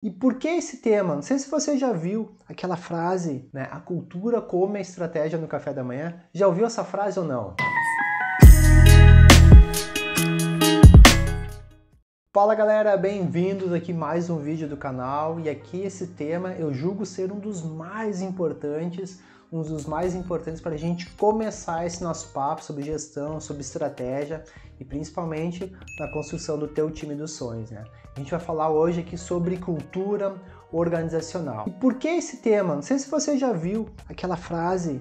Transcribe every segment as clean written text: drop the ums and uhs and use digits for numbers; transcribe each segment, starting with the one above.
E por que esse tema? Não sei se você já viu aquela frase, né? A cultura come a estratégia no café da manhã. Já ouviu essa frase ou não? Fala galera, bem-vindos aqui mais um vídeo do canal. E aqui esse tema eu julgo ser um dos mais importantes para a gente começar esse nosso papo sobre gestão, sobre estratégia e principalmente na construção do teu time dos sonhos, né? A gente vai falar hoje aqui sobre cultura organizacional. E por que esse tema? Não sei se você já viu aquela frase,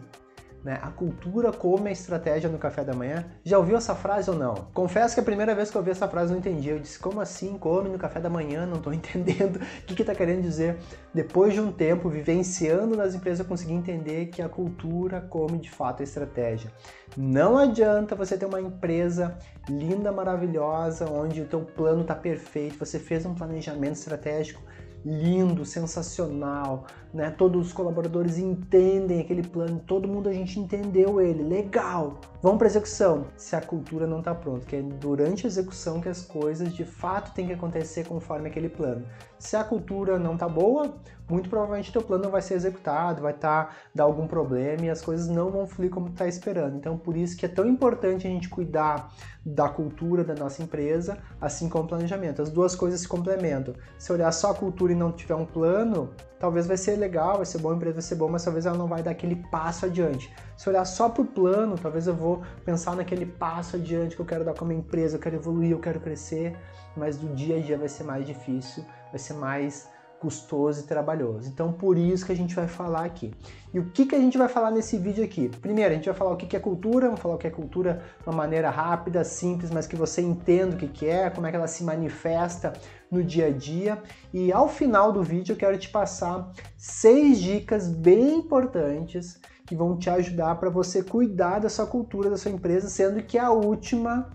né? A cultura come a estratégia no café da manhã. Já ouviu essa frase ou não? Confesso que a primeira vez que eu ouvi essa frase eu não entendi. Eu disse, como assim come no café da manhã? Não estou entendendo o que está querendo dizer. Depois de um tempo vivenciando nas empresas eu consegui entender que a cultura come de fato a estratégia. Não adianta você ter uma empresa linda, maravilhosa, onde o teu plano está perfeito, você fez um planejamento estratégico lindo, sensacional, né? Todos os colaboradores entendem aquele plano, todo mundo a gente entendeu ele, legal, vamos para execução. Se a cultura não está pronta, que é durante a execução que as coisas de fato têm que acontecer conforme aquele plano. Se a cultura não está boa, muito provavelmente teu plano não vai ser executado, vai dar algum problema e as coisas não vão fluir como tu está esperando. Então por isso que é tão importante a gente cuidar da cultura da nossa empresa, assim como o planejamento. As duas coisas se complementam. Se olhar só a cultura e não tiver um plano, talvez vai ser legal, vai ser bom, a empresa vai ser boa, mas talvez ela não vai dar aquele passo adiante. Se olhar só para o plano, talvez eu vou pensar naquele passo adiante que eu quero dar como empresa, eu quero evoluir, eu quero crescer, mas do dia a dia vai ser mais difícil, vai ser mais custoso e trabalhoso. Então por isso que a gente vai falar aqui. E o que a gente vai falar nesse vídeo aqui? Primeiro, a gente vai falar o que é cultura, vamos falar o que é cultura de uma maneira rápida, simples, mas que você entenda o que é, como é que ela se manifesta no dia a dia. E ao final do vídeo eu quero te passar 6 dicas bem importantes que vão te ajudar para você cuidar da sua cultura, da sua empresa, sendo que a última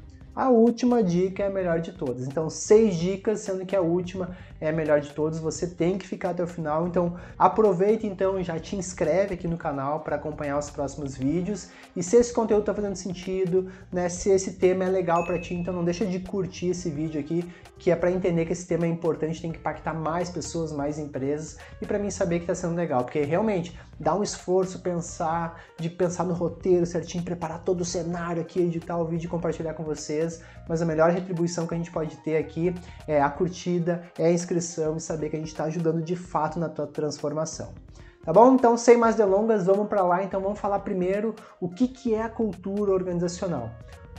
dica é a melhor de todas. Então 6 dicas, sendo que a última é a melhor de todas, você tem que ficar até o final. Então aproveita então e já te inscreve aqui no canal para acompanhar os próximos vídeos. E se esse conteúdo está fazendo sentido, né, se esse tema é legal para ti, então não deixa de curtir esse vídeo aqui, que é para entender que esse tema é importante, tem que impactar mais pessoas, mais empresas, e para mim saber que está sendo legal, porque realmente dá um esforço pensar no roteiro certinho, preparar todo o cenário aqui, editar o vídeo e compartilhar com vocês, mas a melhor retribuição que a gente pode ter aqui é a curtida, é a inscrição e saber que a gente está ajudando de fato na tua transformação. Tá bom? Então, sem mais delongas, vamos para lá. Então, vamos falar primeiro o que é a cultura organizacional.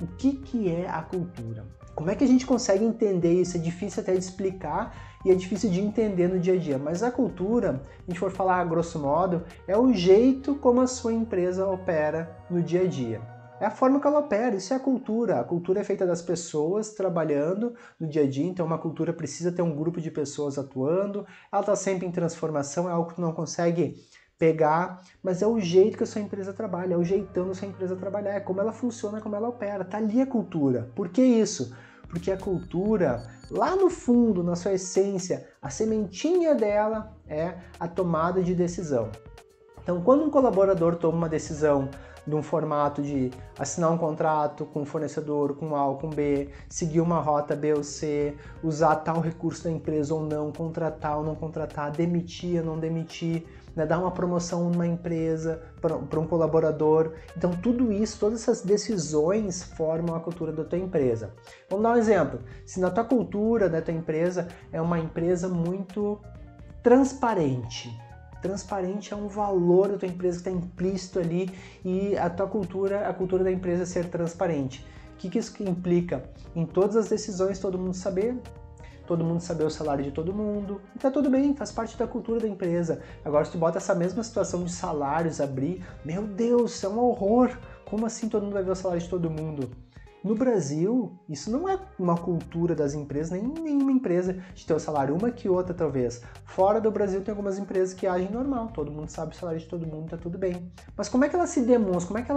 O que é a cultura? Como é que a gente consegue entender isso? É difícil até de explicar e é difícil de entender no dia a dia. Mas a cultura, se a gente for falar a grosso modo, é o jeito como a sua empresa opera no dia a dia. É a forma que ela opera, isso é a cultura. A cultura é feita das pessoas trabalhando no dia a dia, então uma cultura precisa ter um grupo de pessoas atuando, ela está sempre em transformação, é algo que tu não consegue pegar, mas é o jeito que a sua empresa trabalha, é o jeitão da sua empresa trabalhar, é como ela funciona, como ela opera, tá ali a cultura. Por que isso? Porque a cultura, lá no fundo, na sua essência, a sementinha dela é a tomada de decisão. Então, quando um colaborador toma uma decisão de um formato de assinar um contrato com um fornecedor, com A ou com B, seguir uma rota B ou C, usar tal recurso da empresa ou não, contratar ou não contratar, demitir ou não demitir, né, dar uma promoção numa empresa para um colaborador. Então tudo isso, todas essas decisões formam a cultura da tua empresa. Vamos dar um exemplo. Se na tua cultura da tua empresa é uma empresa muito transparente, transparente é um valor da tua empresa que está implícito ali e a tua cultura, a cultura da empresa é ser transparente. O que isso implica? Em todas as decisões todo mundo saber o salário de todo mundo, e tá tudo bem, faz parte da cultura da empresa. Agora se tu bota essa mesma situação de salários, abrir, meu Deus, isso é um horror, como assim todo mundo vai ver o salário de todo mundo? No Brasil, isso não é uma cultura das empresas, nem nenhuma empresa de ter o salário, uma que outra talvez. Fora do Brasil tem algumas empresas que agem normal, todo mundo sabe o salário de todo mundo, tá tudo bem. Mas como é que ela se demonstra, como é que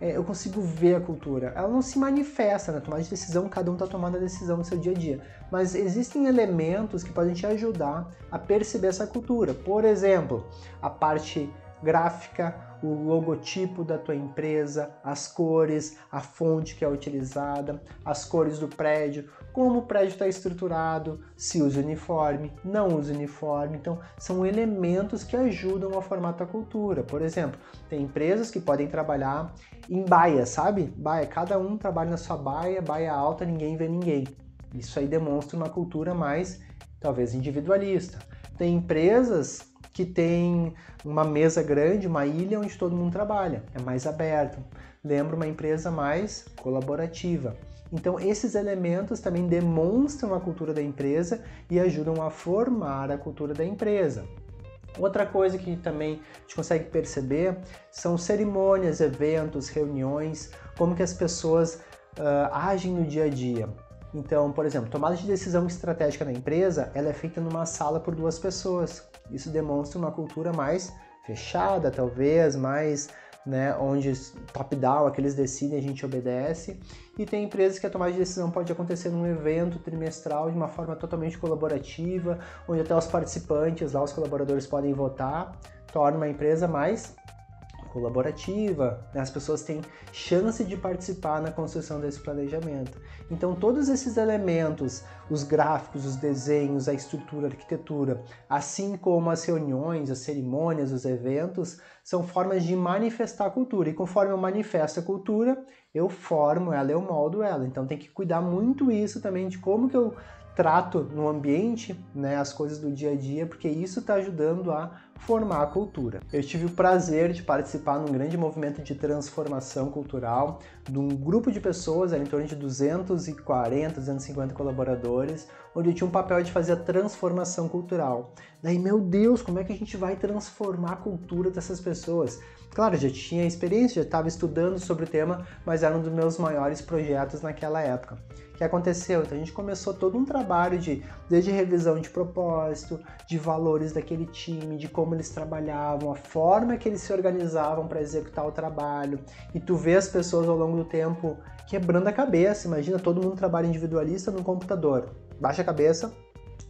eu consigo ver a cultura? Ela não se manifesta na tomada de decisão, cada um tá tomando a decisão no seu dia a dia. Mas existem elementos que podem te ajudar a perceber essa cultura. Por exemplo, a parte gráfica, o logotipo da tua empresa, as cores, a fonte que é utilizada, as cores do prédio, como o prédio está estruturado, se usa uniforme, não usa uniforme. Então, são elementos que ajudam a formar a tua cultura. Por exemplo, tem empresas que podem trabalhar em baia, sabe? Baia, cada um trabalha na sua baia, baia alta, ninguém vê ninguém. Isso aí demonstra uma cultura mais, talvez, individualista. Tem empresas que tem uma mesa grande, uma ilha onde todo mundo trabalha, é mais aberto. Lembra uma empresa mais colaborativa. Então, esses elementos também demonstram a cultura da empresa e ajudam a formar a cultura da empresa. Outra coisa que também a gente consegue perceber são cerimônias, eventos, reuniões, como que as pessoas agem no dia a dia. Então, por exemplo, tomada de decisão estratégica na empresa, ela é feita numa sala por 2 pessoas. Isso demonstra uma cultura mais fechada, talvez, mais, onde top-down, aqueles decidem, a gente obedece. E tem empresas que a tomada de decisão pode acontecer num evento trimestral de uma forma totalmente colaborativa, onde até os participantes, lá os colaboradores podem votar, torna uma empresa mais colaborativa, as pessoas têm chance de participar na construção desse planejamento. Então, todos esses elementos, os gráficos, os desenhos, a estrutura, a arquitetura, assim como as reuniões, as cerimônias, os eventos, são formas de manifestar a cultura. E conforme eu manifesto a cultura, eu formo ela, eu moldo ela. Então, tem que cuidar muito isso também de como que eu trato no ambiente, as coisas do dia a dia, porque isso está ajudando a formar a cultura. Eu tive o prazer de participar num grande movimento de transformação cultural, de um grupo de pessoas, em torno de 240, 250 colaboradores, onde eu tinha um papel de fazer a transformação cultural. Daí, meu Deus, como é que a gente vai transformar a cultura dessas pessoas? Claro, já tinha experiência, já estava estudando sobre o tema, mas era um dos meus maiores projetos naquela época. O que aconteceu? Então a gente começou todo um trabalho desde revisão de propósito, de valores daquele time, de como eles trabalhavam, a forma que eles se organizavam para executar o trabalho. E tu vê as pessoas ao longo do tempo quebrando a cabeça. Imagina, todo mundo trabalha individualista no computador. Baixa a cabeça,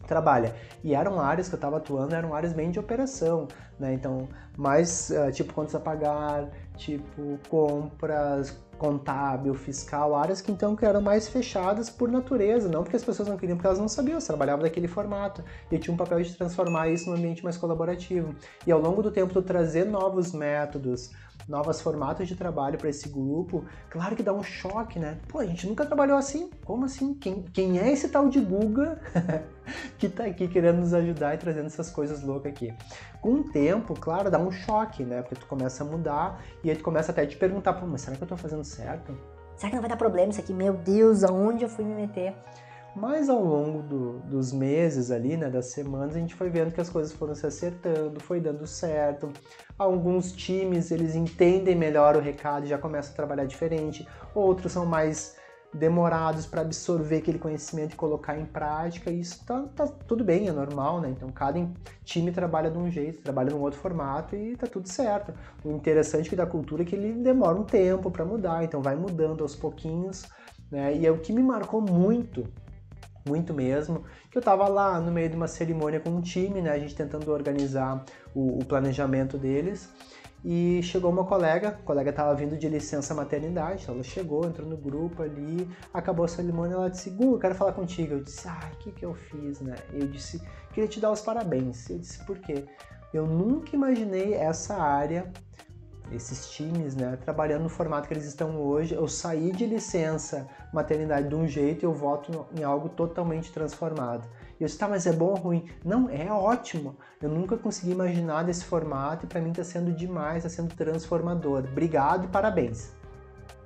trabalha. E eram áreas que eu estava atuando, eram áreas bem de operação, Então, mais tipo contas a pagar, tipo compras, contábil, fiscal, áreas que então eram mais fechadas por natureza, não porque as pessoas não queriam, porque elas não sabiam, elas trabalhavam daquele formato. E eu tinha um papel de transformar isso num ambiente mais colaborativo. E ao longo do tempo, tu trazer novos métodos, novos formatos de trabalho para esse grupo, claro que dá um choque, Pô, a gente nunca trabalhou assim? Como assim? Quem é esse tal de Guga que tá aqui querendo nos ajudar e trazendo essas coisas loucas aqui? Com o tempo, claro, dá um choque, Porque tu começa a mudar e aí tu começa até a te perguntar, pô, mas será que eu tô fazendo certo? Será que não vai dar problema isso aqui? Meu Deus, aonde eu fui me meter? Mas ao longo dos meses ali, das semanas, a gente foi vendo que as coisas foram se acertando, foi dando certo. Alguns times, eles entendem melhor o recado e já começam a trabalhar diferente. Outros são mais demorados para absorver aquele conhecimento e colocar em prática. E isso tá tudo bem, é normal, Então cada time trabalha de um jeito, trabalha num outro formato e tá tudo certo. O interessante da cultura é que ele demora um tempo para mudar, então vai mudando aos pouquinhos, E é o que me marcou muito mesmo, que eu estava lá no meio de uma cerimônia com um time, a gente tentando organizar o planejamento deles, e chegou uma colega, a colega estava vindo de licença maternidade, ela chegou, entrou no grupo ali, acabou a cerimônia, ela disse, Gu, eu quero falar contigo. Eu disse, o que eu fiz, Eu disse, queria te dar os parabéns. Eu disse, por quê? Eu nunca imaginei essa área, esses times, trabalhando no formato que eles estão hoje. Eu saí de licença maternidade de um jeito e eu volto em algo totalmente transformado. E eu disse, mas é bom ou ruim? Não, é ótimo. Eu nunca consegui imaginar desse formato e para mim está sendo demais, está sendo transformador. Obrigado e parabéns.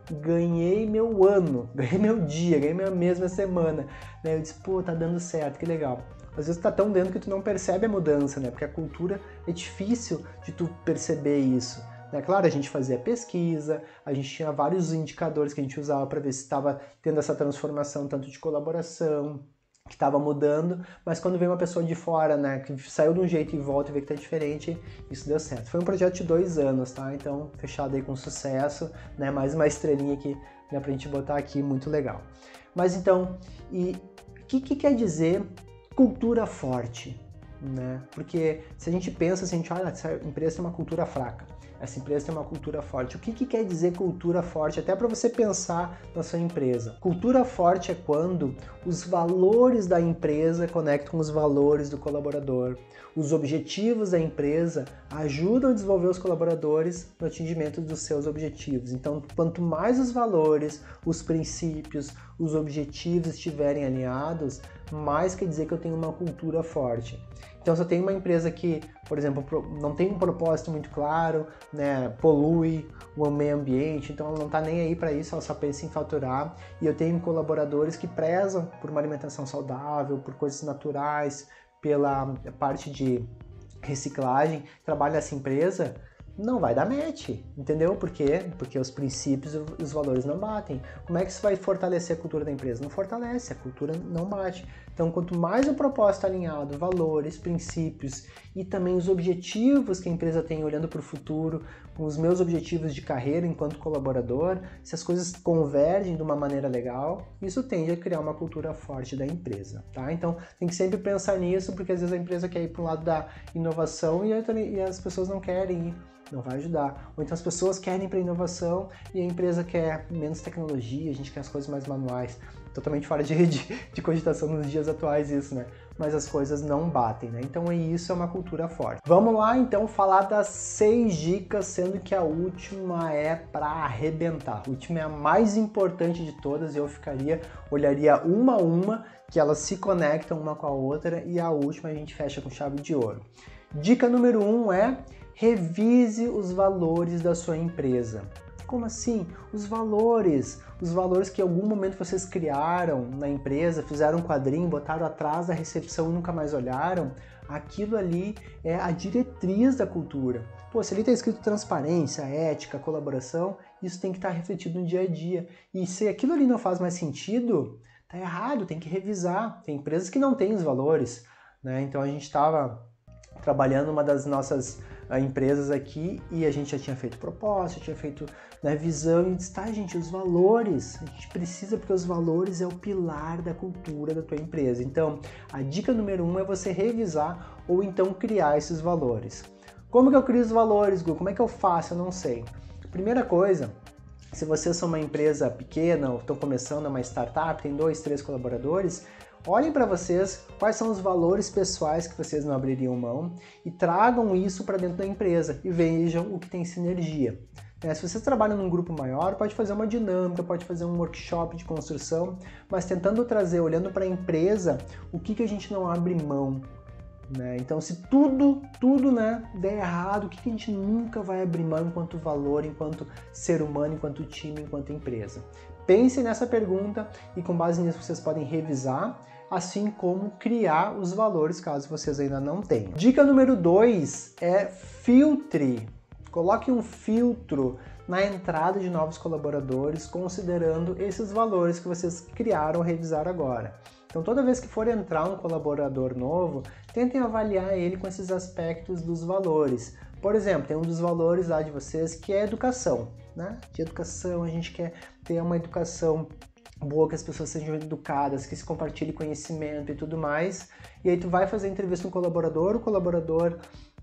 Ganhei meu ano, ganhei meu dia, ganhei minha mesma semana. Eu disse, pô, tá dando certo, que legal. Às vezes tá tão dentro que tu não percebe a mudança, Porque a cultura é difícil de tu perceber isso. Claro, a gente fazia pesquisa, a gente tinha vários indicadores que a gente usava para ver se estava tendo essa transformação tanto de colaboração, que estava mudando, mas quando veio uma pessoa de fora, que saiu de um jeito e volta e vê que está diferente, isso deu certo. Foi um projeto de 2 anos, Então, fechado aí com sucesso, Mais uma estrelinha aqui, pra gente botar aqui, muito legal. Mas então, e o que quer dizer cultura forte? né? Porque se a gente pensa assim, olha, essa empresa tem uma cultura fraca, essa empresa tem uma cultura forte. O que quer dizer cultura forte? Até para você pensar na sua empresa. Cultura forte é quando os valores da empresa conectam com os valores do colaborador. Os objetivos da empresa ajudam a desenvolver os colaboradores no atingimento dos seus objetivos. Então, quanto mais os valores, os princípios, os objetivos estiverem alinhados, mais quer dizer que eu tenho uma cultura forte. Então, se eu tenho uma empresa que, por exemplo, não tem um propósito muito claro, né, polui o meio ambiente, então ela não está nem aí para isso, ela só pensa em faturar, e eu tenho colaboradores que prezam por uma alimentação saudável, por coisas naturais, pela parte de reciclagem, trabalha nessa empresa, não vai dar match, entendeu? Por quê? Porque os princípios e os valores não batem. Como é que isso vai fortalecer a cultura da empresa? Não fortalece, a cultura não bate. Então, quanto mais o propósito alinhado, valores, princípios e também os objetivos que a empresa tem olhando para o futuro, com os meus objetivos de carreira enquanto colaborador, se as coisas convergem de uma maneira legal, isso tende a criar uma cultura forte da empresa, tá? Então, tem que sempre pensar nisso, porque às vezes a empresa quer ir para o lado da inovação e as pessoas não querem ir. Não vai ajudar. Ou então as pessoas querem para inovação e a empresa quer menos tecnologia, a gente quer as coisas mais manuais. Totalmente fora de cogitação nos dias atuais isso, né? Mas as coisas não batem, né? Então isso é uma cultura forte. Vamos lá então falar das 6 dicas, sendo que a última é para arrebentar. A última é a mais importante de todas e eu olharia uma a uma, que elas se conectam uma com a outra, e a última a gente fecha com chave de ouro. Dica número 1 é: revise os valores da sua empresa. Como assim? Os valores que em algum momento vocês criaram na empresa, fizeram um quadrinho, botaram atrás da recepção e nunca mais olharam, aquilo ali é a diretriz da cultura. Pô, se ali está escrito transparência, ética, colaboração, isso tem que estar refletido no dia a dia. E se aquilo ali não faz mais sentido, tá errado, tem que revisar. Tem empresas que não têm os valores, né? Então a gente estava trabalhando uma das nossas empresas aqui e a gente já tinha feito propósito, tinha feito, né, visão, e disse, tá, gente, os valores, a gente precisa, porque os valores é o pilar da cultura da tua empresa. Então, a dica número 1 é você revisar ou então criar esses valores. Como que eu crio os valores, Gu? Como é que eu faço? Eu não sei. Primeira coisa, se vocês são uma empresa pequena ou estão começando, uma startup, tem 2, 3 colaboradores, olhem para vocês quais são os valores pessoais que vocês não abririam mão e tragam isso para dentro da empresa e vejam o que tem sinergia. Se vocês trabalham num grupo maior, pode fazer uma dinâmica, pode fazer um workshop de construção, mas tentando trazer, olhando para a empresa, o que a gente não abre mão. Então, se tudo der errado, o que a gente nunca vai abrir mão enquanto valor, enquanto ser humano, enquanto time, enquanto empresa? Pensem nessa pergunta e com base nisso vocês podem revisar, assim como criar os valores, caso vocês ainda não tenham. Dica número 2 é filtre. Coloque um filtro na entrada de novos colaboradores, considerando esses valores que vocês criaram ou revisaram agora. Então, toda vez que for entrar um colaborador novo, tentem avaliar ele com esses aspectos dos valores. Por exemplo, tem um dos valores lá de vocês que é educação, né? De educação, a gente quer ter uma educação boa, que as pessoas sejam educadas, que se compartilhe conhecimento e tudo mais. E aí tu vai fazer entrevista com o colaborador,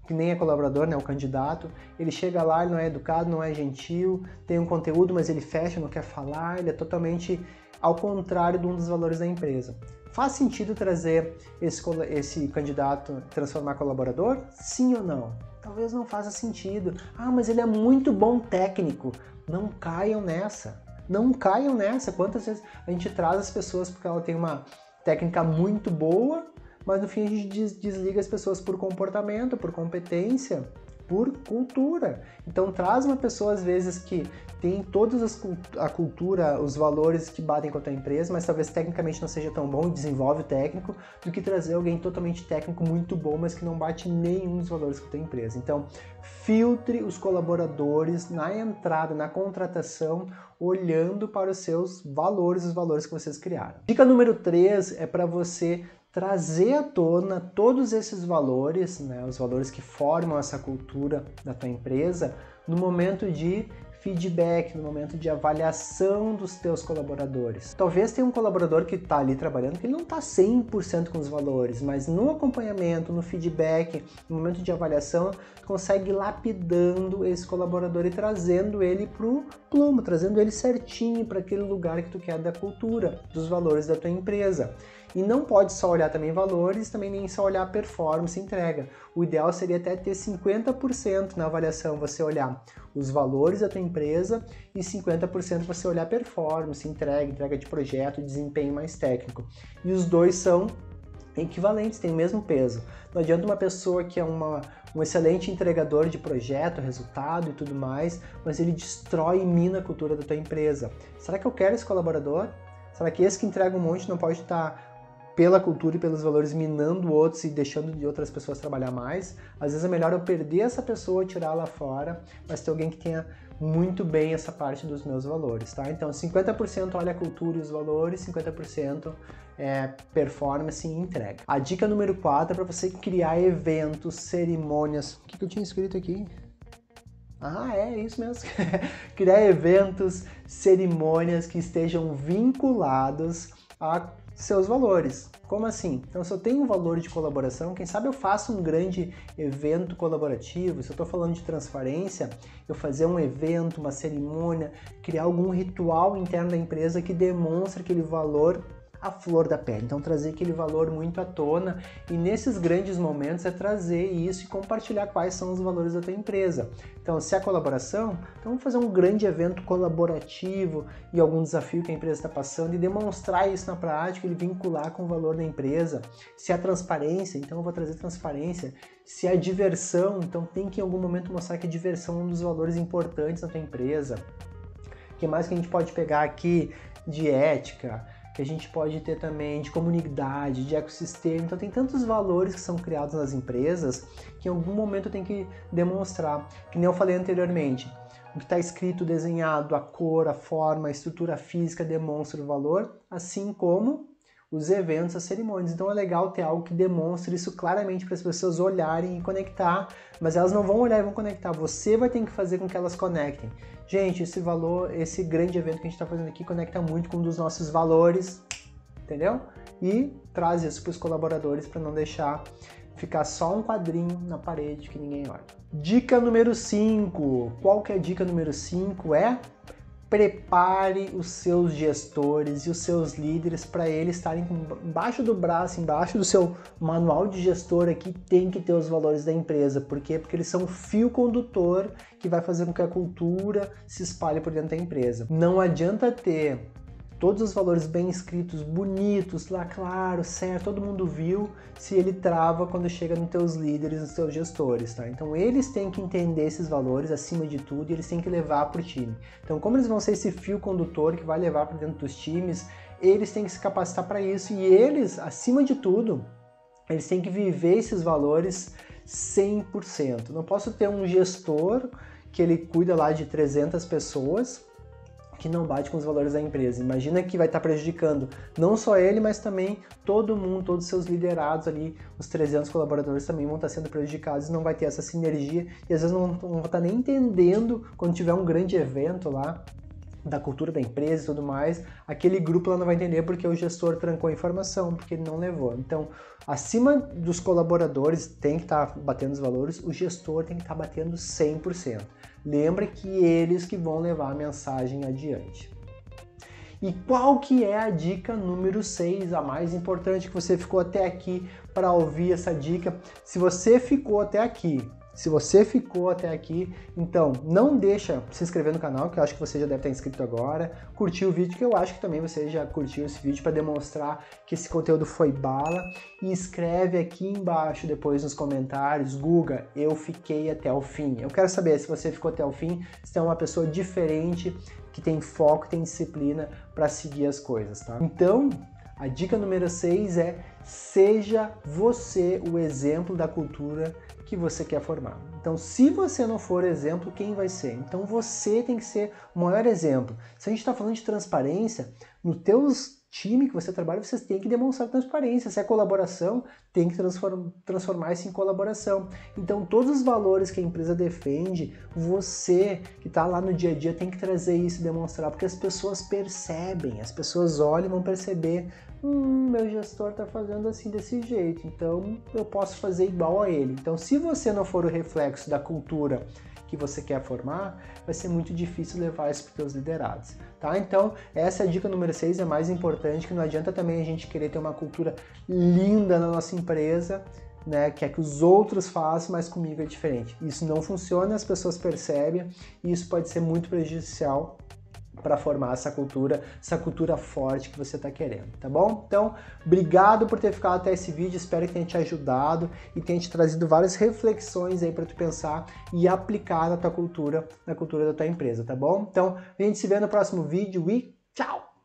que nem é colaborador, né, o candidato, ele chega lá, ele não é educado, não é gentil, tem um conteúdo, mas ele fecha, não quer falar, ele é totalmente ao contrário de um dos valores da empresa. Faz sentido trazer esse candidato, transformar colaborador? Sim ou não? Talvez não faça sentido. Ah, mas ele é muito bom técnico. Não caiam nessa. Não caiam nessa. Quantas vezes a gente traz as pessoas porque ela tem uma técnica muito boa, mas no fim a gente desliga as pessoas por comportamento, por competência, por cultura. Então traz uma pessoa às vezes que tem todas a cultura, os valores que batem com a tua empresa, mas talvez tecnicamente não seja tão bom e desenvolve o técnico, do que trazer alguém totalmente técnico muito bom, mas que não bate nenhum dos valores com a tua empresa. Então filtre os colaboradores na entrada, na contratação, olhando para os seus valores, os valores que vocês criaram. Dica número 3 é para você trazer à tona todos esses valores, né, os valores que formam essa cultura da tua empresa, no momento de feedback, no momento de avaliação dos teus colaboradores. Talvez tenha um colaborador que está ali trabalhando que ele não está 100% com os valores, mas no acompanhamento, no feedback, no momento de avaliação, tu consegue ir lapidando esse colaborador e trazendo ele para o plumo, trazendo ele certinho para aquele lugar que tu quer da cultura, dos valores da tua empresa. E não pode só olhar também valores, também nem só olhar performance e entrega. O ideal seria até ter 50% na avaliação, você olhar os valores da tua empresa e 50% você olhar performance, entrega de projeto, desempenho mais técnico. E os dois são equivalentes, têm o mesmo peso. Não adianta uma pessoa que é um excelente entregador de projeto, resultado e tudo mais, mas ele destrói e mina a cultura da tua empresa. Será que eu quero esse colaborador? Será que esse que entrega um monte não pode estar pela cultura e pelos valores minando outros e deixando de outras pessoas trabalhar mais? Às vezes é melhor eu perder essa pessoa, tirar lá fora, mas ter alguém que tenha muito bem essa parte dos meus valores, tá? Então 50% olha a cultura e os valores, 50% é performance e entrega. A dica número 4 é para você criar eventos, cerimônias. O que eu tinha escrito aqui? Ah, é isso mesmo. Criar eventos, cerimônias que estejam vinculados a seus valores. Como assim? Então, se eu tenho um valor de colaboração, quem sabe eu faço um grande evento colaborativo. Se eu estou falando de transparência, eu fazer um evento, uma cerimônia, criar algum ritual interno da empresa que demonstre aquele valor à flor da pele. Então, trazer aquele valor muito à tona e nesses grandes momentos é trazer isso e compartilhar quais são os valores da tua empresa. Então, se é colaboração, então vamos fazer um grande evento colaborativo e algum desafio que a empresa está passando e demonstrar isso na prática e vincular com o valor da empresa. Se é transparência, então eu vou trazer transparência. Se é diversão, então tem que em algum momento mostrar que a diversão é um dos valores importantes da tua empresa. O que mais que a gente pode pegar aqui de ética? Que a gente pode ter também de comunidade, de ecossistema. Então tem tantos valores que são criados nas empresas que em algum momento tem que demonstrar. Que nem eu falei anteriormente, o que está escrito, desenhado, a cor, a forma, a estrutura física demonstra o valor, assim como os eventos, as cerimônias. Então é legal ter algo que demonstre isso claramente para as pessoas olharem e conectar, mas elas não vão olhar e vão conectar. Você vai ter que fazer com que elas conectem. Gente, esse valor, esse grande evento que a gente está fazendo aqui conecta muito com um dos nossos valores, entendeu? E traz isso para os colaboradores para não deixar ficar só um quadrinho na parede que ninguém olha. Dica número 5. Qual que é a dica número 5? Prepare os seus gestores e os seus líderes para eles estarem embaixo do braço, embaixo do seu manual de gestor aqui, tem que ter os valores da empresa. Por quê? Porque eles são o fio condutor que vai fazer com que a cultura se espalhe por dentro da empresa. Não adianta ter todos os valores bem escritos, bonitos, lá claro, certo, todo mundo viu, se ele trava quando chega nos teus líderes, nos teus gestores, tá? Então eles têm que entender esses valores acima de tudo e eles têm que levar para o time. Então como eles vão ser esse fio condutor que vai levar para dentro dos times, eles têm que se capacitar para isso e eles, acima de tudo, eles têm que viver esses valores 100%. Não posso ter um gestor que ele cuida lá de 300 pessoas, que não bate com os valores da empresa. Imagina que vai estar prejudicando não só ele, mas também todo mundo, todos os seus liderados ali, os 300 colaboradores também vão estar sendo prejudicados, não vai ter essa sinergia e às vezes não vão estar nem entendendo quando tiver um grande evento lá da cultura da empresa e tudo mais, aquele grupo lá não vai entender porque o gestor trancou a informação, porque ele não levou. Então, acima dos colaboradores tem que estar batendo os valores, o gestor tem que estar batendo 100%. Lembra que eles que vão levar a mensagem adiante. E qual que é a dica número 6, a mais importante, que você ficou até aqui para ouvir essa dica? Se você ficou até aqui, então não deixa se inscrever no canal, que eu acho que você já deve estar inscrito agora, curtir o vídeo, que eu acho que também você já curtiu esse vídeo para demonstrar que esse conteúdo foi bala, e escreve aqui embaixo depois nos comentários, Guga, eu fiquei até o fim. Eu quero saber se você ficou até o fim, se é uma pessoa diferente, que tem foco, tem disciplina para seguir as coisas, tá? Então, a dica número 6 é: seja você o exemplo da cultura que você quer formar. Então, se você não for exemplo, quem vai ser? Então, você tem que ser o maior exemplo. Se a gente está falando de transparência, nos teus time que você trabalha, vocês têm que demonstrar transparência. Se é colaboração, tem que transformar isso em colaboração. Então, todos os valores que a empresa defende, você que está lá no dia a dia tem que trazer isso e demonstrar, porque as pessoas percebem, as pessoas olham e vão perceber, meu gestor está fazendo assim desse jeito, então eu posso fazer igual a ele. Então, se você não for o reflexo da cultura que você quer formar, vai ser muito difícil levar isso para os seus liderados, tá? Então, essa é a dica número 6, é mais importante, que não adianta também a gente querer ter uma cultura linda na nossa empresa, né, que é que os outros façam, mas comigo é diferente. Isso não funciona, as pessoas percebem, e isso pode ser muito prejudicial para formar essa cultura forte que você está querendo, tá bom? Então, obrigado por ter ficado até esse vídeo, espero que tenha te ajudado e tenha te trazido várias reflexões aí para tu pensar e aplicar na tua cultura, na cultura da tua empresa, tá bom? Então, a gente se vê no próximo vídeo e tchau!